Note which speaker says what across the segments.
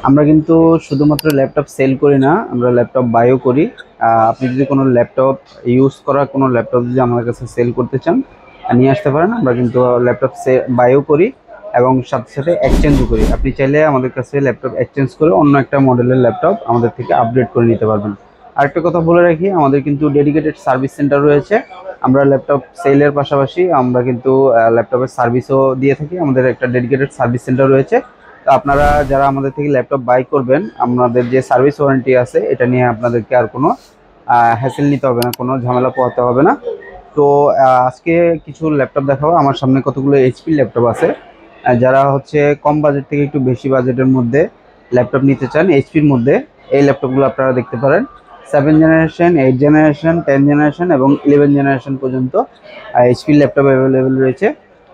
Speaker 1: আমরা কিন্তু শুধুমাত্র ল্যাপটপ সেল করি না, আমরা ল্যাপটপ বাইও করি। আপনি যদি কোনো ল্যাপটপ ইউজ করা কোনো ল্যাপটপ যদি আমাদের কাছে সেল করতে চান, নিয়ে আসতে পারেন। আমরা কিন্তু ল্যাপটপ বাইও করি এবং সাথে সাথে এক্সচেঞ্জও করি। আপনি চাইলে আমাদের কাছে ল্যাপটপ এক্সচেঞ্জ করে অন্য একটা মডেলের ল্যাপটপ আমাদের থেকে আপগ্রেড করে নিতে পারবেন। আরেকটা কথা বলে রাখি, আমাদের কিন্তু ডেডিকেটেড সার্ভিস সেন্টার রয়েছে। আমরা ল্যাপটপ সেলের পাশাপাশি আমরা কিন্তু ল্যাপটপের সার্ভিসও দিয়ে থাকি। আমাদের একটা ডেডিকেটেড সার্ভিস সেন্টার রয়েছে। তো আপনারা যারা আমাদের থেকে ল্যাপটপ বাই করবেন, আমাদের যে সার্ভিস ওয়ারেন্টি আছে এটা নিয়ে আপনাদেরকে আর কোনো হ্যাসেল নিতে হবে না, কোনো ঝামেলা পোহাতে হবে না। তো আজকে কিছু ল্যাপটপ দেখাবো। আমার সামনে কতগুলো এইচপি ল্যাপটপ আছে। যারা হচ্ছে কম বাজেট থেকে একটু বেশি বাজেটের মধ্যে ল্যাপটপ নিতে চান এইচপির মধ্যে, এই ল্যাপটপগুলো আপনারা দেখতে পারেন। 7 জেনারেশন, 8 জেনারেশন, 10 জেনারেশন এবং 11 জেনারেশন পর্যন্ত এইচপি ল্যাপটপ অ্যাভেলেবেল রয়েছে।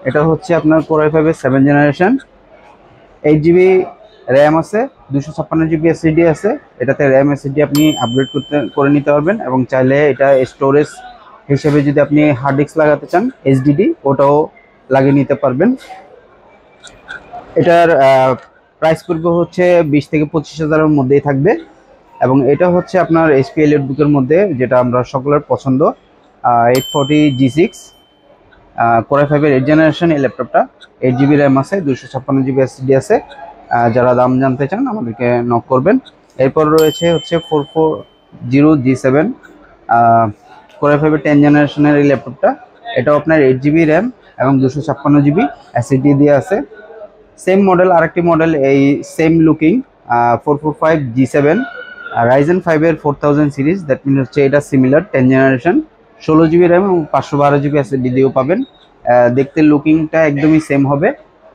Speaker 1: এটা হচ্ছে আপনার কোর i5-এর 7 জেনারেশন, 8 জিবি র্যাম আছে, 256 জিবি এসএসডি আছে। এটাতে র্যাম এসএসডি আপনি আপগ্রেড করে নিতে পারবেন এবং চাইলে এটা স্টোরেজ হিসেবে যদি আপনি হার্ড ডিস্ক লাগাতে চান এইচডিডি, ওটাও লাগিয়ে নিতে পারবেন। এটার প্রাইস পড়বে হচ্ছে 20 থেকে 25 হাজারের মধ্যেই থাকবে। এবং এটা হচ্ছে আপনার এইচপি এলিট বুকের মধ্যে, যেটা আমরা সকলের পছন্দ, 840G6 কোর i5-এর 8 জেনারেশন। এই ল্যাপটপটা 8 জিবি র্যাম আছে, 256 জিবি এসএসডি আছে। যারা দাম জানতে চান আমাদেরকে নক করবেন। এরপর রয়েছে হচ্ছে 440G7 কোর i5-এর 10 জেনারেশনের এই ল্যাপটপটা। এটাও আপনার 8 জিবি র্যাম এবং 256 জিবি এসএসডি দিয়ে আছে। সেম মডেল আরেকটি মডেল, এই সেম লুকিং 445G7 রাইজেন 5-এর 4000 সিরিজ। দ্যাট মিনস হচ্ছে এটা সিমিলার 10 জেনারেশন, 16 জিবি র্যাম এবং 512 জিবি এসএসডি দিয়েও পাবেন। দেখতে লুকিংটা একদমই সেম হবে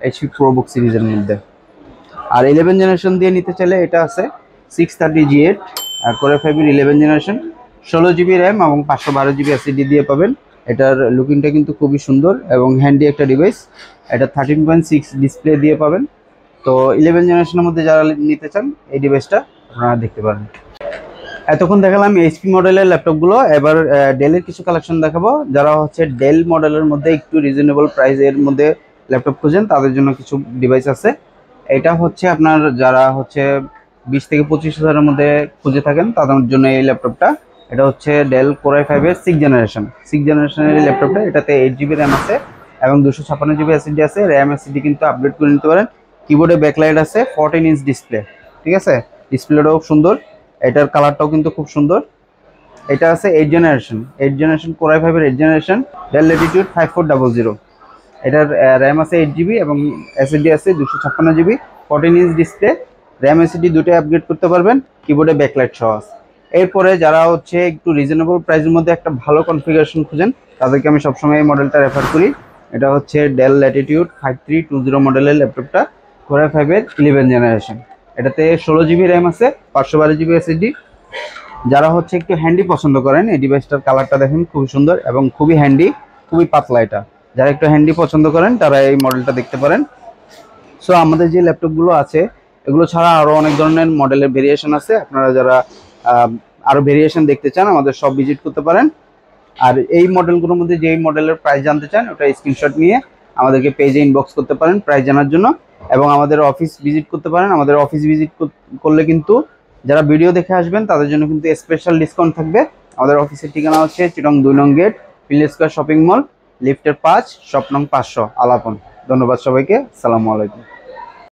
Speaker 1: এইচপি প্রোবুক সিরিজের মধ্যে। আর 11 জেনারেশন দিয়ে নিতে চাইলে এটা আছে 630G8 কোর i5-এর 11 জেনারেশন, 16 জিবি র্যাম এবং 512 জিবি এসএসডি দিয়ে পাবেন। এটার লুকিংটা কিন্তু খুবই সুন্দর এবং হ্যান্ডি একটা ডিভাইস। এটা 13.6 ডিসপ্লে দিয়ে পাবেন। তো 11 জেনারেশনের মধ্যে যারা নিতে চান এই ডিভাইসটা আপনারা দেখতে পারেন। এতক্ষণ দেখালাম এইচপি মডেলের ল্যাপটপগুলো, এবার ডেলের কিছু কালেকশন দেখাবো। যারা হচ্ছে ডেল মডেলের মধ্যে একটু রিজনেবল প্রাইসের মধ্যে ল্যাপটপ খুঁজেন তাদের জন্য কিছু ডিভাইস আছে। এটা হচ্ছে আপনার যারা হচ্ছে 20 থেকে 25 হাজারের মধ্যে খুঁজে থাকেন তাদের জন্য এই ল্যাপটপটা। এটা হচ্ছে ডেল কোর i5-এর 6 জেনারেশনের এই ল্যাপটপটা। এটাতে 8 জিবি র্যাম আছে এবং 256 জিবি এসএসডি আছে। র্যাম এসএসডি কিন্তু আপগ্রেড করে নিতে পারেন। কিবোর্ডে ব্যাকলাইট আছে, 14 ইঞ্চ ডিসপ্লে, ঠিক আছে। ডিসপ্লেটাও খুব সুন্দর, এটার কালারটাও কিন্তু খুব সুন্দর। এটা আছে 8 জেনারেশন কোর i5-এর 8 জেনারেশন, ডেল ল্যাটিটিউড 5400। এটার র্যাম আছে 8 জিবি এবং এসএসডি আছে 256 GB, 14 inch display, RAM SSD দুটোই আপগ্রেড করতে পারবেন। কিবোর্ডে ব্যাকলাইট সহ আছে। এরপরে যারা হচ্ছে একটু রিজনেবল প্রাইসের মধ্যে একটা ভালো কনফিগারেশন খুঁজেন তাদেরকে আমি সবসময় এই মডেলটা রেফার করি। এটা হচ্ছে ডেল ল্যাটিটিউড 5320 মডেলের ল্যাপটপটা, কোর i5-এর 11 জেনারেশন। এটাতে 16 জিবি র্যাম আছে, 512 জিবি এসএসডি। যারা হচ্ছে একটু হ্যান্ডি পছন্দ করেন, এই ডিভাইসটার কালারটা দেখেন খুবই সুন্দর এবং খুবই হ্যান্ডি, খুবই পাতলা। এটা যারা একটু হ্যান্ডি পছন্দ করেন তারা এই মডেলটা দেখতে পারেন। সো আমাদের যে ল্যাপটপগুলো আছে এগুলো ছাড়া আরও অনেক ধরনের মডেলের ভেরিয়েশন আছে। আপনারা যারা আরও ভেরিয়েশন দেখতে চান আমাদের সব ভিজিট করতে পারেন। আর এই মডেলগুলোর মধ্যে যেই মডেলের প্রাইস জানতে চান ওটা স্ক্রিনশট নিয়ে আমাদেরকে পেজে ইনবক্স করতে পারেন প্রাইস জানার জন্য, এবং আমাদের অফিস ভিজিট করতে পারেন। আমাদের অফিস ভিজিট করলে কিন্তু যারা ভিডিও দেখে আসবেন তাদের জন্য কিন্তু স্পেশাল ডিসকাউন্ট থাকবে। আমাদের অফিসের ঠিকানা হচ্ছে চিটং 2 নং gate, field square shopping mall, লিফটের 5, শপ নং 500, আলাপন। ধন্যবাদ সবাইকে, আসসালামু আলাইকুম।